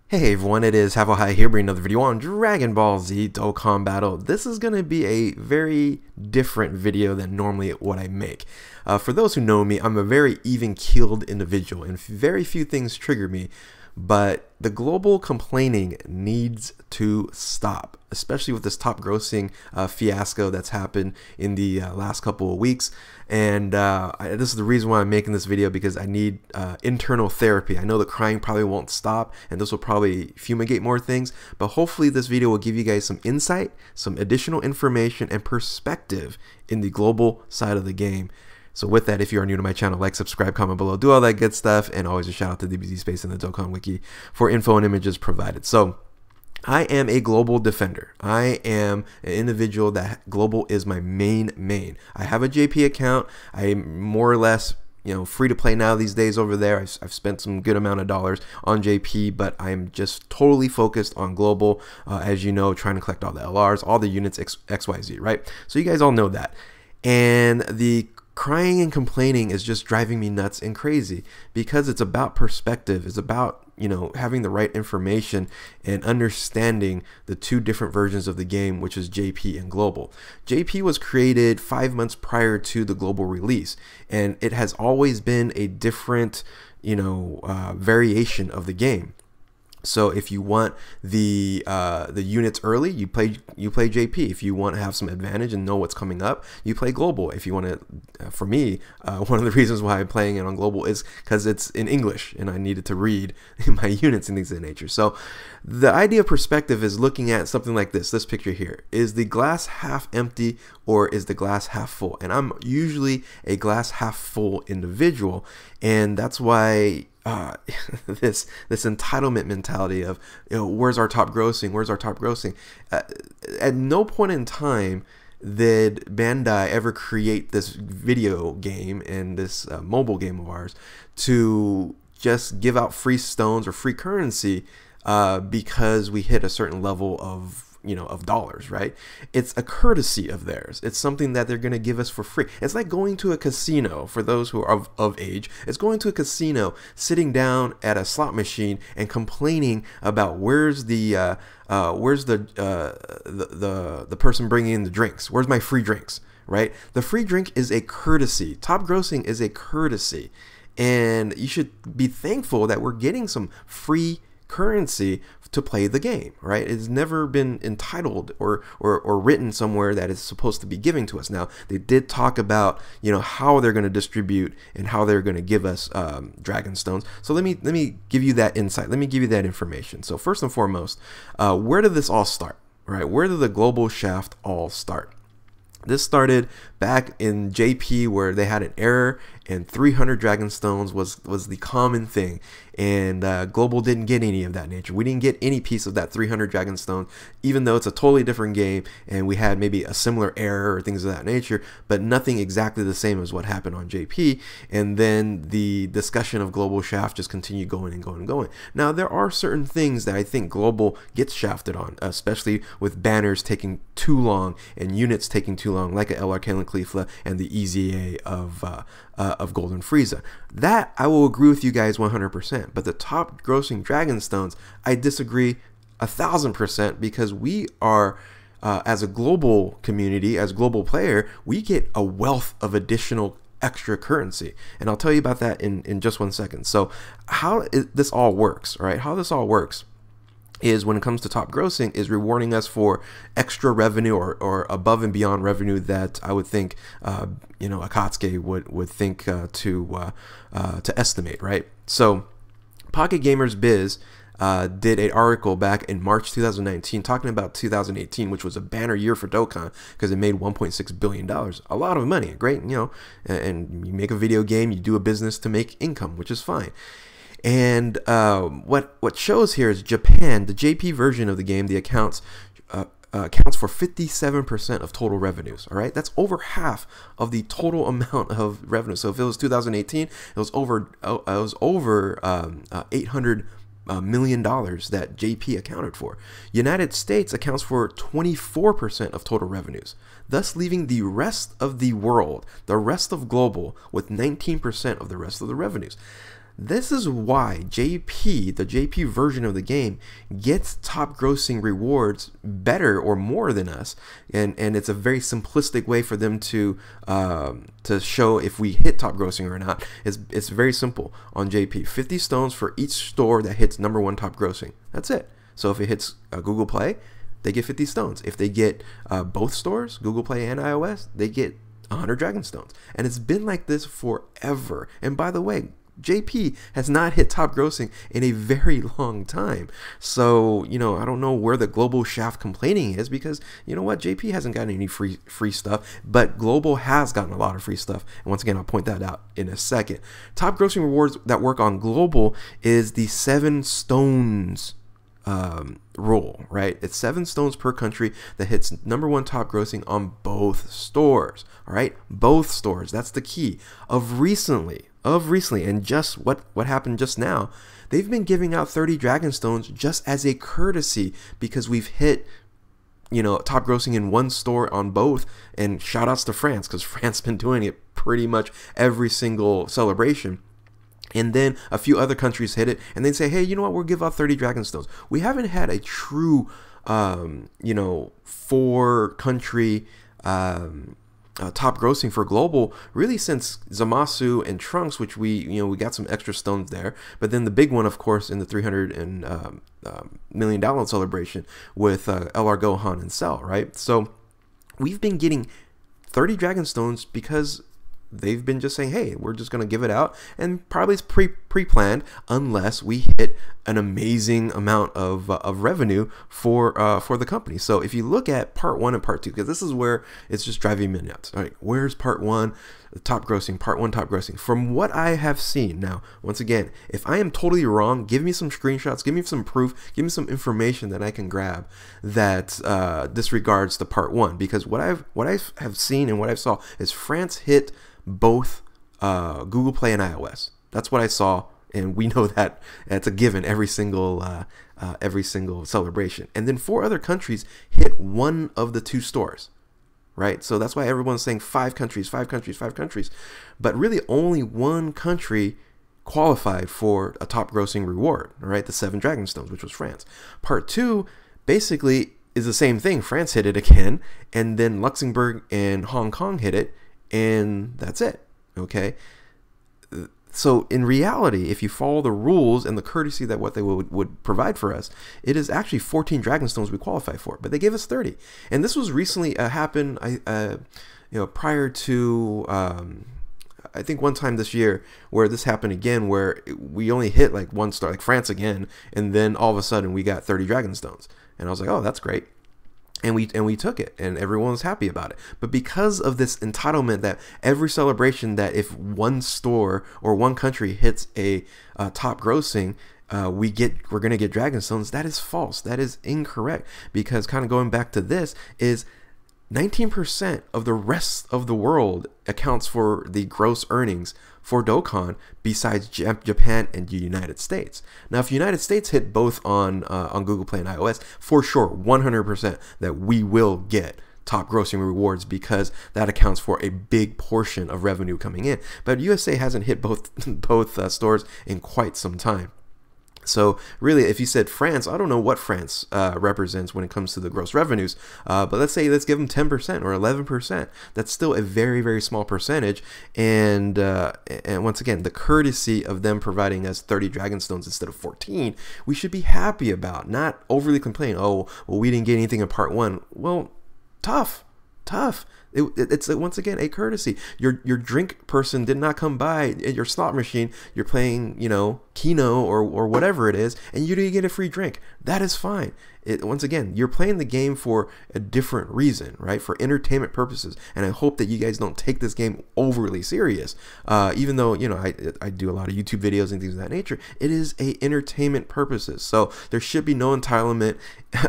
Hey everyone, it is Havohai here bringing another video on Dragon Ball Z Dokkan Battle. This is going to be a very different video than normally what I make. For those who know me, I'm a very even-keeled individual and very few things trigger me, but the global complaining needs to stop, especially with this top grossing fiasco that's happened in the last couple of weeks. And this is the reason why I'm making this video, because I need internal therapy. I know the crying probably won't stop, and this will probably fumigate more things, but hopefully this video will give you guys some insight, some additional information, and perspective in the global side of the game. So with that, if you are new to my channel, like, subscribe, comment below, do all that good stuff, and always a shout out to DBZ Space and the Dokkan Wiki for info and images provided. So I am a global defender. I am an individual that global is my main. I have a JP account. I'm more or less, free to play now these days over there. I've spent some good amount of dollars on JP, but I'm just totally focused on global, as you know, trying to collect all the LRs, all the units XYZ, right? So you guys all know that. And the crying and complaining is just driving me nuts and crazy, because it's about perspective. It's about, having the right information and understanding the two different versions of the game, which is JP and global. JP was created 5 months prior to the global release, and it has always been a different, variation of the game. So if you want the units early, you play JP. If you want to have some advantage and know what's coming up, you play global. If you want to, for me, one of the reasons why I'm playing it on global is because it's in English and I needed to read my units and things of that nature. So the idea of perspective is looking at something like this. This picture here, is the glass half empty or is the glass half full? And I'm usually a glass half full individual, and that's why this entitlement mentality of, where's our top grossing? At no point in time did Bandai ever create this video game and this mobile game of ours to just give out free stones or free currency because we hit a certain level of dollars, right? It's a courtesy of theirs. It's something that they're going to give us for free. It's like going to a casino. For those who are of age, it's going to a casino, sitting down at a slot machine and complaining about where's the person bringing in the drinks? Where's my free drinks, right? The free drink is a courtesy. Top grossing is a courtesy, and you should be thankful that we're getting some free currency to play the game, right? It's never been entitled or written somewhere that it's supposed to be giving to us. Now, they did talk about, how they're going to distribute and how they're going to give us dragon stones. So let me give you that insight. Let me give you that information. So first and foremost, where did this all start, right? Where did the global shaft all start? This started back in JP, where they had an error and 300 dragon stones was the common thing, and global didn't get any of that nature. We didn't get any piece of that 300 dragon stone, even though it's a totally different game and we had maybe a similar error or things of that nature, but nothing exactly the same as what happened on JP. And then the discussion of global shaft just continued going and going and going. Now, there are certain things that I think global gets shafted on, especially with banners taking too long and units taking too long, like a LR Kalen Caulifla and the EZA of Golden Frieza. That I will agree with you guys 100%. But the top grossing dragon stones, I disagree 1000%, because we are, as a global community, as global player, we get a wealth of additional extra currency, and I'll tell you about that in just 1 second. So this all works, right? How this all works is, when it comes to top grossing, is rewarding us for extra revenue or above and beyond revenue that I would think Akatsuki would think to estimate, right? So Pocket Gamers Biz did an article back in March 2019 talking about 2018, which was a banner year for Dokkan because it made $1.6 billion. A lot of money, great, and you make a video game, you do a business to make income, which is fine. And what shows here is Japan, the JP version of the game, the accounts for 57% of total revenues. All right, that's over half of the total amount of revenue. So if it was 2018, it was over $800 million that JP accounted for. United States accounts for 24% of total revenues, thus leaving the rest of the world, the rest of global, with 19% of the rest of the revenues. This is why JP, the JP version of the game, gets top grossing rewards better or more than us, and it's a very simplistic way for them to show if we hit top grossing or not. It's very simple on JP. 50 stones for each store that hits #1 top grossing. That's it. So if it hits Google Play, they get 50 stones. If they get both stores, Google Play and iOS, they get 100 Dragon Stones. And it's been like this forever. And by the way, JP has not hit top grossing in a very long time. So, you know, I don't know where the Global Shaft complaining is, because you know what, JP hasn't gotten any free stuff, but Global has gotten a lot of free stuff. And once again, I'll point that out in a second. Top grossing rewards that work on Global is the 7 stones rule, right? It's 7 stones per country that hits #1 top grossing on both stores. All right, both stores. That's the key. Of recently, and just what happened just now, they've been giving out 30 Dragon Stones just as a courtesy, because we've hit, you know, top grossing in 1 store on both. And shout outs to France, because France been doing it pretty much every single celebration. And then a few other countries hit it, and they say, hey, you know what, we'll give out 30 Dragon Stones. We haven't had a true, you know, 4-country top grossing for Global really since Zamasu and Trunks, which we got some extra stones there. But then the big one, of course, in the $300 million download celebration with LR Gohan and Cell, right? So we've been getting 30 Dragon Stones because they've been just saying, hey, we're just going to give it out, and probably it's pre-planned unless we hit an amazing amount of revenue for the company. So if you look at part 1 and part 2, because this is where it's just driving me nuts. All right, where's part 1, the top grossing, part 1 top grossing? From what I have seen, now, once again, if I am totally wrong, give me some screenshots, give me some proof, give me some information that I can grab that disregards the part 1, because what I have seen and what I saw is France hit both Google Play and iOS. That's what I saw, and we know that it's a given every single celebration. And then 4 other countries hit 1 of the 2 stores, right? So that's why everyone's saying 5 countries, 5 countries, 5 countries. But really only 1 country qualified for a top grossing reward, all right? The 7 Dragon Stones, which was France. Part 2 basically is the same thing. France hit it again, and then Luxembourg and Hong Kong hit it, and that's it. Okay, so in reality, if you follow the rules and the courtesy that what they would provide for us, it is actually 14 Dragon Stones we qualify for, but they gave us 30. And this was recently happened prior to I think one time this year where this happened again, where we only hit like 1 star, like France again, and then all of a sudden we got 30 Dragon Stones, and I was like, oh, that's great. And we took it, and everyone was happy about it. But because of this entitlement that every celebration, that if 1 store or 1 country hits a top grossing, we're gonna get Dragon Stones, that is false. That is incorrect. Because kind of going back to this is 19% of the rest of the world accounts for the gross earnings for Dokkan, besides Japan and the United States. Now, if the United States hit both on Google Play and iOS, for sure, 100% that we will get top grossing rewards, because that accounts for a big portion of revenue coming in. But USA hasn't hit both stores in quite some time. So really, if you said France, I don't know what France represents when it comes to the gross revenues, but let's give them 10% or 11%. That's still a very, very small percentage. And once again, the courtesy of them providing us 30 Dragon Stones instead of 14, we should be happy about, not overly complain. Oh, well, we didn't get anything in part 1. Well, tough. It's once again a courtesy. Your drink person did not come by at your slot machine. You're playing, Keno or whatever it is, and you didn't get a free drink. That is fine. Once again, you're playing the game for a different reason, right? For entertainment purposes. And I hope that you guys don't take this game overly serious. Even though, I do a lot of YouTube videos and things of that nature, it is a entertainment purposes. So there should be no entitlement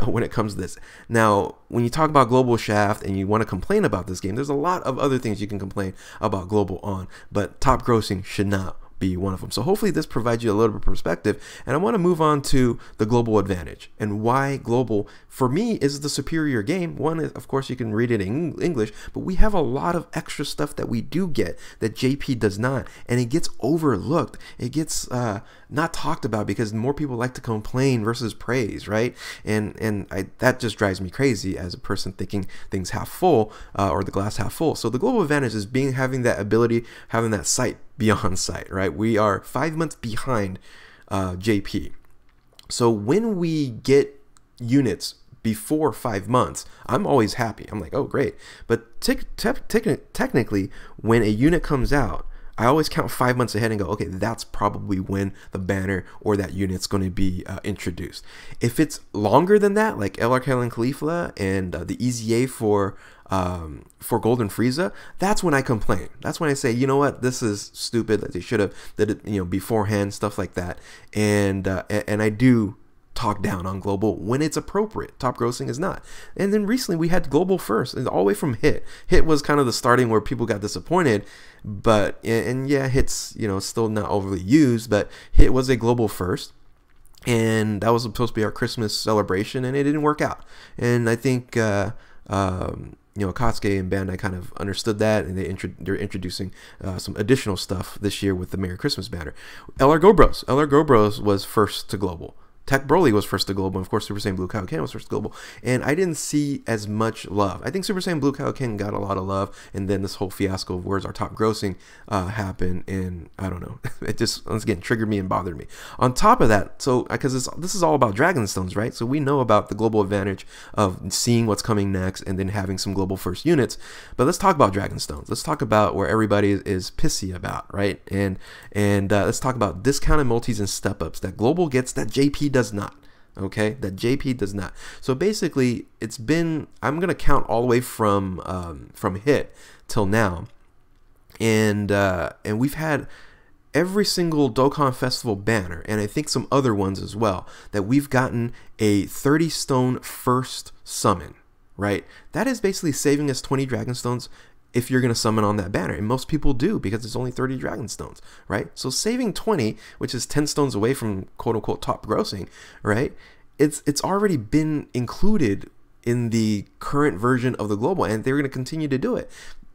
when it comes to this. Now, when you talk about Global Shaft and you want to complain about this game, there's a lot of other things you can complain about Global on, but top grossing should not be one of them. So hopefully this provides you a little bit of perspective. And I want to move on to the global advantage and why global, for me, is the superior game. One is, of course, you can read it in English, but we have a lot of extra stuff that we do get that JP does not. And it gets overlooked. It gets not talked about because more people like to complain versus praise, right? And that just drives me crazy as a person thinking things half full or the glass half full. So the global advantage is having that ability, having that sight beyond sight, right? We are 5 months behind JP. So when we get units before 5 months, I'm always happy. I'm like, oh, great. But technically, when a unit comes out, I always count 5 months ahead and go, okay, that's probably when the banner or that unit's going to be introduced. If it's longer than that, like El Arcane Khalifa and the EZA for Golden Frieza, that's when I complain. That's when I say, you know what, this is stupid. That they should have did it, beforehand, stuff like that. And I do talk down on global when it's appropriate. Top grossing is not. And then recently we had global first, and all the way from Hit. Hit was kind of the starting where people got disappointed, but yeah, Hit's still not overly used, but Hit was a global first. And that was supposed to be our Christmas celebration, and it didn't work out. And I think Akatsuki and Bandai kind of understood that, and they're introducing some additional stuff this year with the Merry Christmas banner. LR Go Bros. LR Go Bros was first to global. Tech Broly was first to global, and of course Super Saiyan Blue Kaioken was first to global, and I didn't see as much love. I think Super Saiyan Blue Kaioken got a lot of love, and then this whole fiasco of where's our top grossing happened, and I don't know, it just once again triggered me and bothered me. On top of that, so because this is all about Dragonstones, right? So we know about the global advantage of seeing what's coming next and then having some global first units, but let's talk about Dragonstones. Let's talk about where everybody is pissy about, right? And let's talk about discounted multis and step ups that global gets that JP does not. Okay, that JP does not. So basically, it's been, I'm gonna count all the way from Hit till now, and we've had every single Dokkan Festival banner, and I think some other ones as well, that we've gotten a 30 stone first summon. Right, that is basically saving us 20 Dragonstones if you're going to summon on that banner, and most people do because it's only 30 Dragonstones, right? So saving 20, which is 10 stones away from quote-unquote top grossing, right? It's already been included in the current version of the global, and they're going to continue to do it.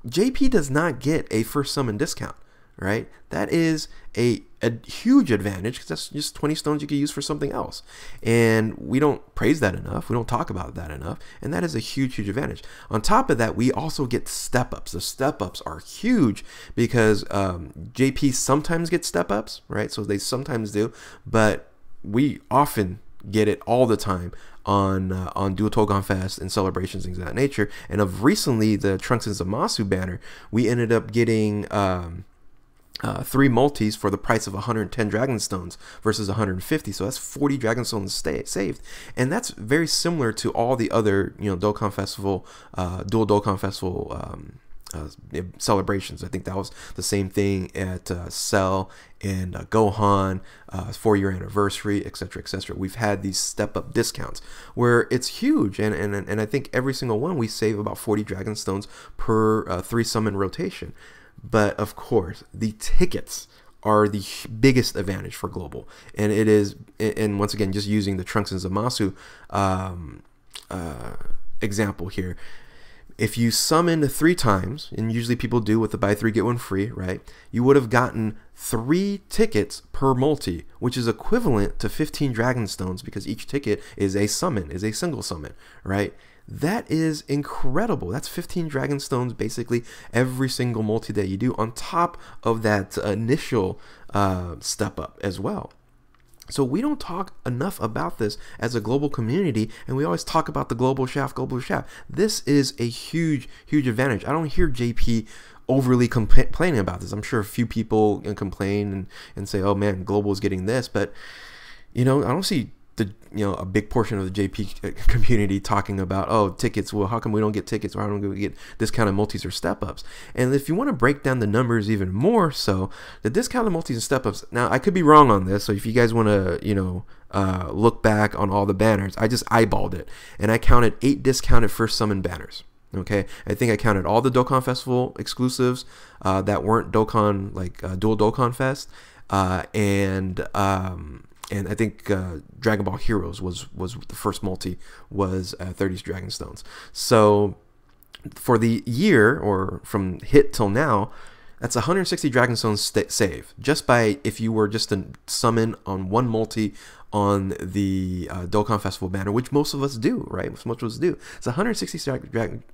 JP does not get a first summon discount, right? That is a huge advantage because that's just 20 stones you could use for something else, and we don't praise that enough. We don't talk about that enough, and that is a huge advantage. On top of that, we also get step ups. The step ups are huge because JP sometimes gets step ups, right? So they sometimes do, but we often get it all the time on Dual Dokkan Fest and celebrations, things of that nature. And of recently, the Trunks and Zamasu banner, we ended up getting 3 multis for the price of 110 Dragonstones versus 150, so that's 40 Dragonstones saved, and that's very similar to all the other Dokkan Festival, Dual Dokkan Festival celebrations. I think that was the same thing at Cell and Gohan 4-year anniversary, etc., etc. We've had these step up discounts where it's huge, and I think every single one we save about 40 Dragonstones per 3 summon rotation. But of course, the tickets are the biggest advantage for global, and it is, and once again, just using the Trunks and Zamasu example here. If you summon 3 times, and usually people do with the buy 3 get 1 free, right? You would have gotten 3 tickets per multi, which is equivalent to 15 Dragonstones because each ticket is a summon, is a single summon, right? That is incredible. That's 15 Dragonstones basically every single multi that you do on top of that initial step up as well. So we don't talk enough about this as a global community, and we always talk about the global shaft, global shaft. This is a huge advantage. I don't hear JP overly complaining about this. I'm sure a few people complain and say, oh man, global is getting this, but I don't see a big portion of the JP community talking about, oh, tickets, well, how come we don't get tickets, or how don't we get discounted multis or step ups? And if you want to break down the numbers even more, so the discounted multis and step ups, now I could be wrong on this, so if you guys want to look back on all the banners, I just eyeballed it and I counted 8 discounted first summon banners. Okay, I think I counted all the Dokkan Festival exclusives that weren't Dokkan, like Dual Dokkan Fest. And I think Dragon Ball Heroes was the first multi was 30 Dragon Stones. So for the year, or from hit till now, that's 160 Dragon Stones save, just by, if you were just to summon on one multi on the Dokkan Festival banner, which most of us do, right? Most of us do. It's 160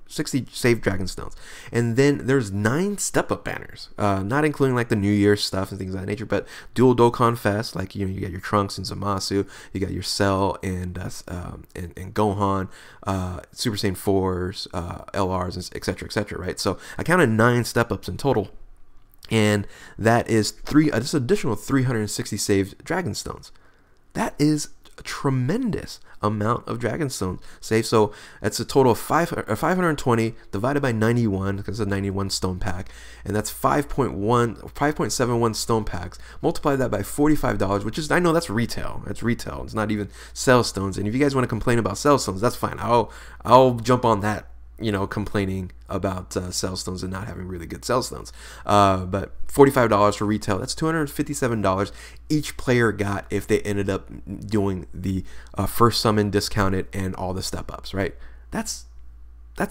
60 saved Dragon Stones. And then there's 9 step-up banners, not including like the New Year's stuff and things of that nature, but dual Dokkan Fest, like, you know, you got your Trunks and Zamasu, you got your Cell and Gohan, Super Saiyan 4s, LRs, etc., right? So I counted 9 step-ups in total. And that is this additional 360 saved Dragon Stones. That is a tremendous amount of Dragon Stones saved. So that's a total of 520 divided by 91, because it's a 91 stone pack, and that's 5.71 stone packs. Multiply that by $45, which is, I know that's retail. That's retail. It's not even sell stones. And if you guys want to complain about sell stones, that's fine. I'll jump on that, you know, complaining about cell stones and not having really good cell stones. But $45 for retail, that's $257 each player got if they ended up doing the first summon discounted and all the step ups, right? That's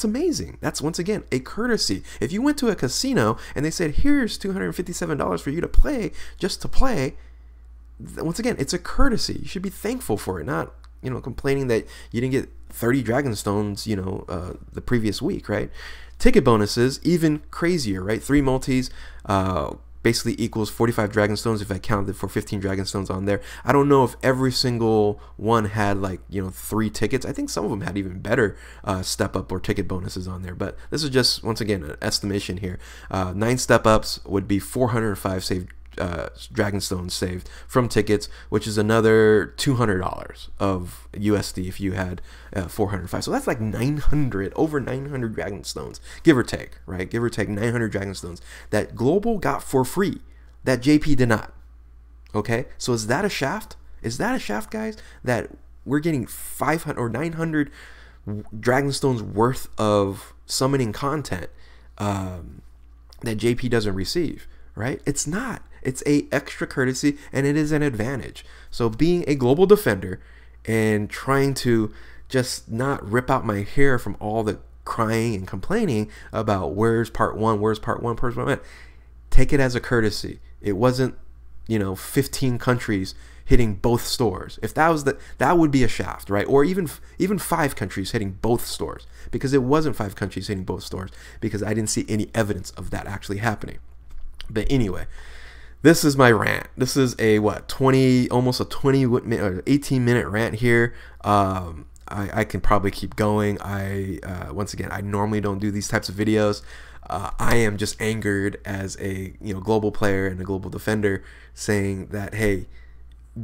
amazing. That's, once again, a courtesy. If you went to a casino and they said, here's $257 for you to play, just to play, once again, it's a courtesy. You should be thankful for it, not, you know, complaining that you didn't get 30 Dragon Stones, you know, the previous week, right? Ticket bonuses, even crazier, right? 3 multis basically equals 45 Dragon Stones if I counted for 15 Dragon Stones on there. I don't know if every single one had, like, you know, 3 tickets. I think some of them had even better step up or ticket bonuses on there, but this is just, once again, an estimation here. 9 step ups would be 405 saved Dragon Stones saved from tickets, which is another $200 of USD if you had 405. So that's like 900, over 900 Dragon Stones, give or take, right? Give or take 900 Dragon Stones that Global got for free, that JP did not. Okay, so is that a shaft? Is that a shaft, guys? That we're getting 500 or 900 Dragon Stones worth of summoning content that JP doesn't receive, right? It's not. It's a extra courtesy, and it is an advantage. So being a global defender and trying to just not rip out my hair from all the crying and complaining about where's part one, take it as a courtesy. It wasn't, you know, 15 countries hitting both stores. If that was that would be a shaft, right? Or even 5 countries hitting both stores, because it wasn't 5 countries hitting both stores, because I didn't see any evidence of that actually happening. But anyway, this is my rant. This is a almost a 20 minute or 18 minute rant here. I can probably keep going. Once again, I normally don't do these types of videos. I am just angered as a, you know, global player and a global defender, saying that, hey,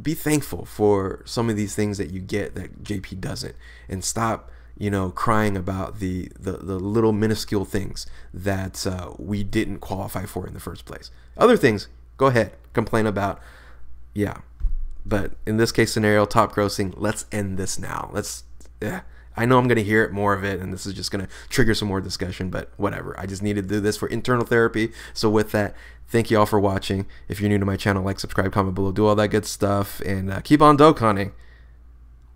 be thankful for some of these things that you get that JP doesn't, and stop, you know, crying about the little minuscule things that we didn't qualify for in the first place. Other things, go ahead, complain about, yeah. But in this case scenario, top grossing, let's end this now. I know I'm going to hear it, more of it, and this is just going to trigger some more discussion, but whatever. I just needed to do this for internal therapy. So with that, thank you all for watching. If you're new to my channel, like, subscribe, comment below, do all that good stuff, and keep on Dokkaning.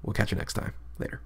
We'll catch you next time. Later.